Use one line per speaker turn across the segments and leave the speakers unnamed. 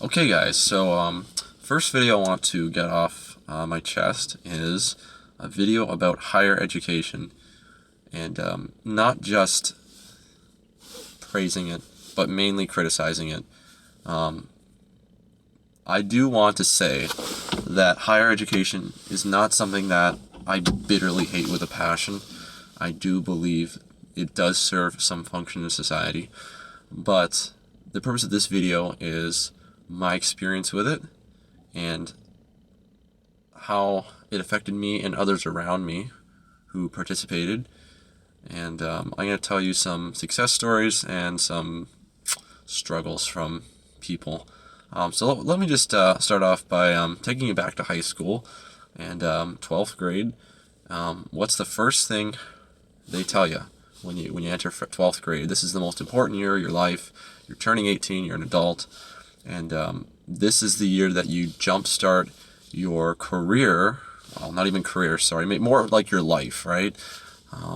Okay, guys, so first video I want to get off my chest is a video about higher education, and not just praising it, but mainly criticizing it. I do want to say that higher education is not something that I bitterly hate with a passion. I do believe it does serve some function in society, but the purpose of this video is my experience with it and how it affected me and others around me who participated. And I'm going to tell you some success stories and some struggles from people. So let me just start off by taking you back to high school and 12th grade. What's the first thing they tell you when you enter 12th grade? This is the most important year of your life. You're turning 18, you're an adult, and this is the year that you jumpstart your career. Well, not even career, sorry, more like your life, right?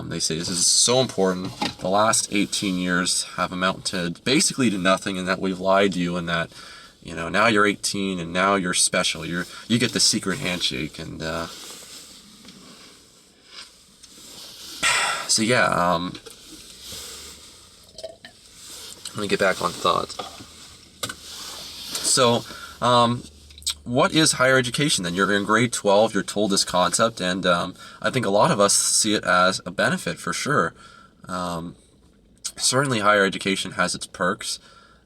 They say this is so important. The last 18 years have amounted basically to nothing, and that we've lied to you, and that now you're 18 and now you're special. You get the secret handshake, and so yeah. Let me get back on thought. So, what is higher education then? You're in grade 12, you're told this concept, and I think a lot of us see it as a benefit for sure. Certainly higher education has its perks.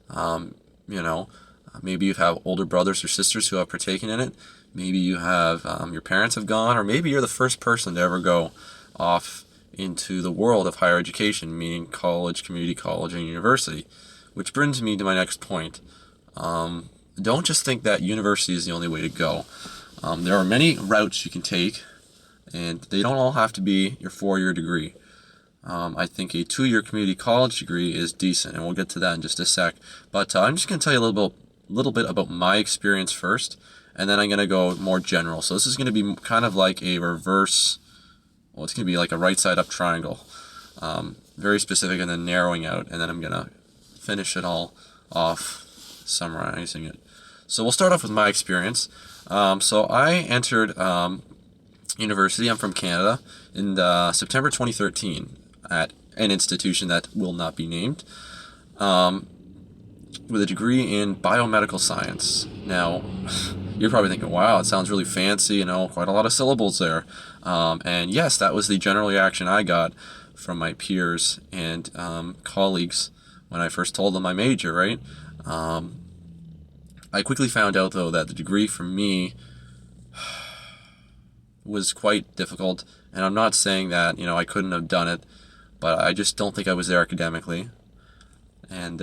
Maybe you have older brothers or sisters who have partaken in it. Maybe you have, your parents have gone, or maybe you're the first person to ever go off into the world of higher education, meaning college, community college, and university. Which brings me to my next point. Don't just think that university is the only way to go. There are many routes you can take, and they don't all have to be your 4-year degree. I think a 2-year community college degree is decent, and we'll get to that in just a sec. But I'm just going to tell you a little bit about my experience first, and then I'm going to go more general. So this is going to be kind of like a reverse, well, it's going to be like a right side up triangle. Very specific, and then narrowing out, and then I'm going to finish it all off summarizing it. So we'll start off with my experience. So I entered university. I'm from Canada in September 2013 at an institution that will not be named, with a degree in biomedical science. Now, you're probably thinking, wow, it sounds really fancy, quite a lot of syllables there. And yes, that was the general reaction I got from my peers and colleagues when I first told them my major, right? I quickly found out, though, that the degree for me was quite difficult, and I'm not saying that, I couldn't have done it, but I just don't think I was there academically, and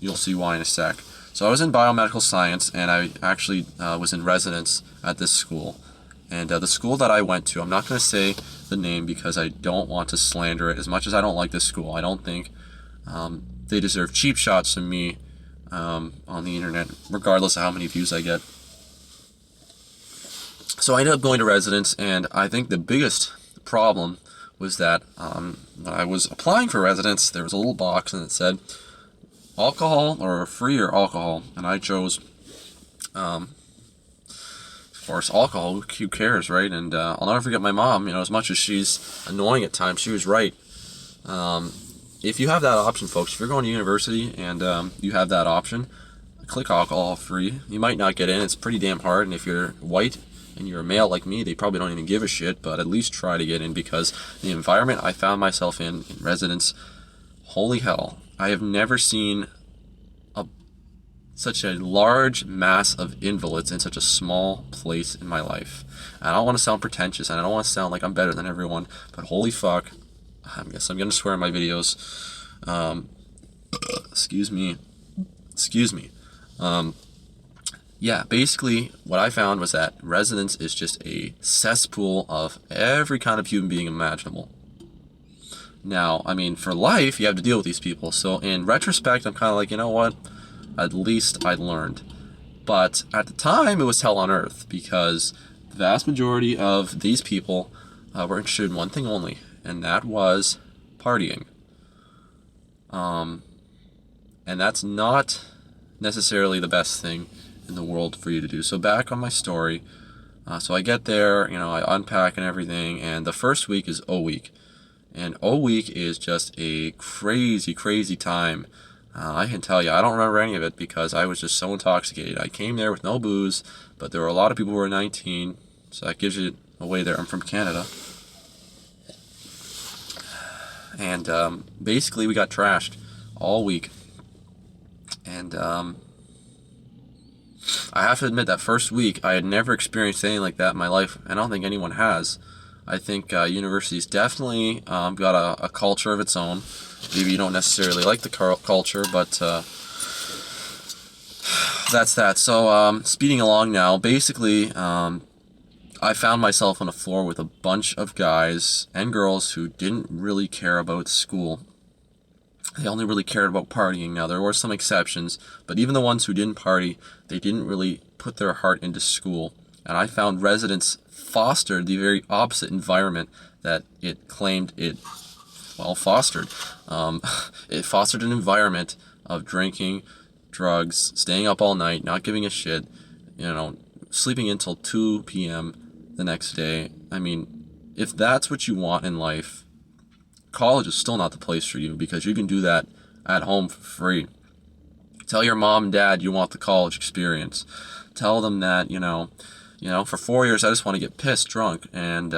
you'll see why in a sec. So I was in biomedical science, and I actually was in residence at this school. And the school that I went to, I'm not going to say the name because I don't want to slander it. As much as I don't like this school, I don't think they deserve cheap shots from me on the internet, regardless of how many views I get. So I ended up going to residence, and I think the biggest problem was that when I was applying for residence, there was a little box and it said alcohol or free or alcohol, and I chose of course alcohol. Who cares, right? And I'll never forget my mom. As much as she's annoying at times, she was right. If you have that option, folks, if you're going to university and you have that option, click alcohol free. You might not get in. It's pretty damn hard, and if you're white and you're a male like me, they probably don't even give a shit, but at least try to get in, because the environment I found myself in residence, holy hell, I have never seen such a large mass of invalids in such a small place in my life. And I don't want to sound pretentious, and I don't want to sound like I'm better than everyone, but holy fuck, I guess I'm going to swear in my videos. Excuse me. Yeah, basically what I found was that residence is just a cesspool of every kind of human being imaginable. Now, for life, you have to deal with these people. So in retrospect, I'm kind of like, you know what? At least I learned. But at the time, it was hell on earth, because the vast majority of these people were interested in one thing only, and that was partying. And that's not necessarily the best thing in the world for you to do. So back on my story. So I get there, I unpack and everything, and the first week is O week. And O week is just a crazy, crazy time. I can tell you, I don't remember any of it because I was just so intoxicated. I came there with no booze, but there were a lot of people who were 19, so that gives you away there. I'm from Canada. And basically we got trashed all week. And I have to admit that first week I had never experienced anything like that in my life. I don't think anyone has. I think university's definitely got a culture of its own. Maybe you don't necessarily like the culture, but that's that. So speeding along now, basically I found myself on a floor with a bunch of guys and girls who didn't really care about school. They only really cared about partying. Now, there were some exceptions, but even the ones who didn't party, they didn't really put their heart into school. And I found residents fostered the very opposite environment that it claimed it, fostered. It fostered an environment of drinking, drugs, staying up all night, not giving a shit, sleeping until 2 p.m. the next day. I mean, if that's what you want in life, college is still not the place for you because you can do that at home for free. Tell your mom and dad you want the college experience. Tell them that, for 4 years I just want to get pissed drunk and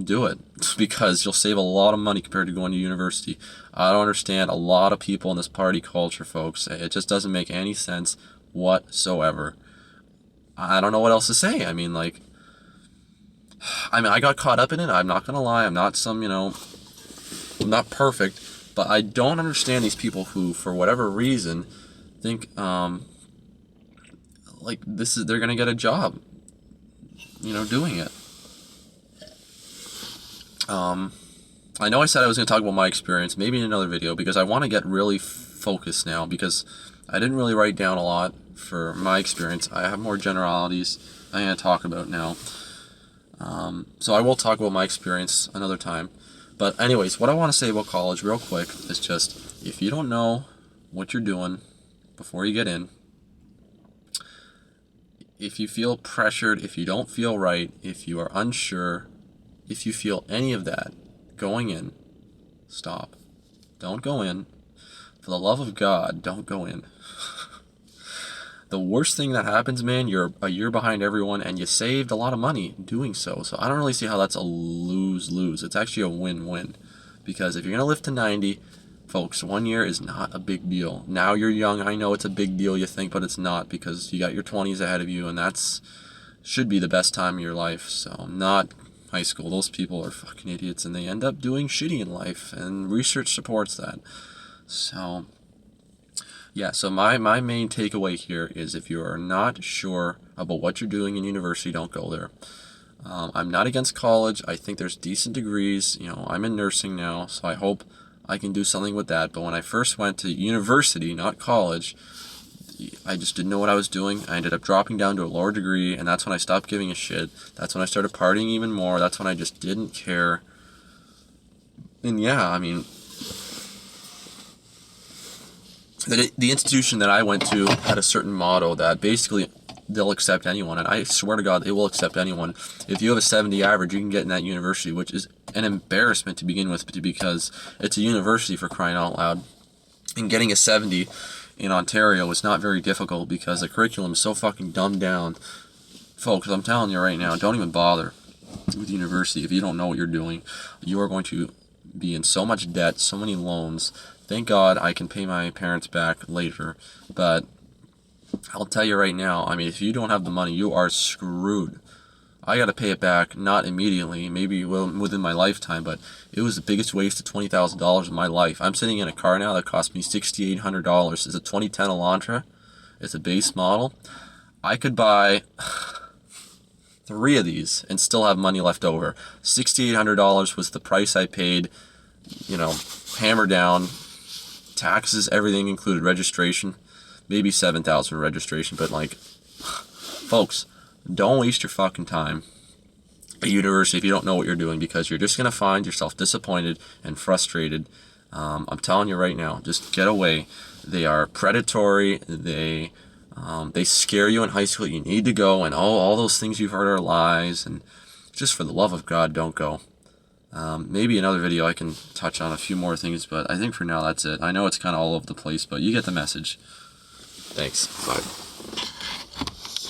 do it because you'll save a lot of money compared to going to university. I don't understand a lot of people in this party culture, folks. It just doesn't make any sense whatsoever. I don't know what else to say. I got caught up in it. I'm not going to lie. I'm not I'm not perfect, but I don't understand these people who, for whatever reason, think they're gonna get a job, doing it. I know I said I was gonna talk about my experience, maybe in another video, because I want to get really focused now, because I didn't really write down a lot for my experience. I have more generalities I'm gonna talk about now. So I will talk about my experience another time. But anyways, what I want to say about college real quick is just, if you don't know what you're doing before you get in, if you feel pressured, if you don't feel right, if you are unsure, if you feel any of that going in, stop. Don't go in. For the love of God, don't go in. The worst thing that happens, man, you're a year behind everyone, and you saved a lot of money doing so. So I don't really see how that's a lose-lose. It's actually a win-win. Because if you're going to live to 90, folks, 1 year is not a big deal. Now you're young. I know it's a big deal, you think, but it's not, because you got your 20s ahead of you, and that's should be the best time of your life. So not high school. Those people are fucking idiots, and they end up doing shitty in life, and research supports that. So yeah, so my main takeaway here is, if you are not sure about what you're doing in university, don't go there. I'm not against college. I think there's decent degrees. I'm in nursing now, so I hope I can do something with that. But when I first went to university, not college, I just didn't know what I was doing. I ended up dropping down to a lower degree, and that's when I stopped giving a shit. That's when I started partying even more. That's when I just didn't care. And yeah, the institution that I went to had a certain motto that basically they'll accept anyone, and I swear to God they will accept anyone. If you have a 70 average, you can get in that university, which is an embarrassment to begin with, because it's a university, for crying out loud. And getting a 70 in Ontario is not very difficult because the curriculum is so fucking dumbed down. Folks, I'm telling you right now, don't even bother with university if you don't know what you're doing. You are going to be in so much debt, so many loans. Thank God I can pay my parents back later, but I'll tell you right now, if you don't have the money, you are screwed. I got to pay it back, not immediately, maybe within my lifetime, but it was the biggest waste of $20,000 in my life. I'm sitting in a car now that cost me $6,800. It's a 2010 Elantra. It's a base model. I could buy 3 of these and still have money left over. $6,800 was the price I paid, hammer down, taxes, everything included, registration, maybe $7,000 for registration, but folks, don't waste your fucking time at university if you don't know what you're doing, because you're just going to find yourself disappointed and frustrated. I'm telling you right now, just get away. They are predatory. They They scare you in high school. You need to go, and all those things you've heard are lies. And just for the love of God, don't go. Maybe another video I can touch on a few more things, but I think for now that's it. I know it's kind of all over the place, but you get the message. Thanks. Bye.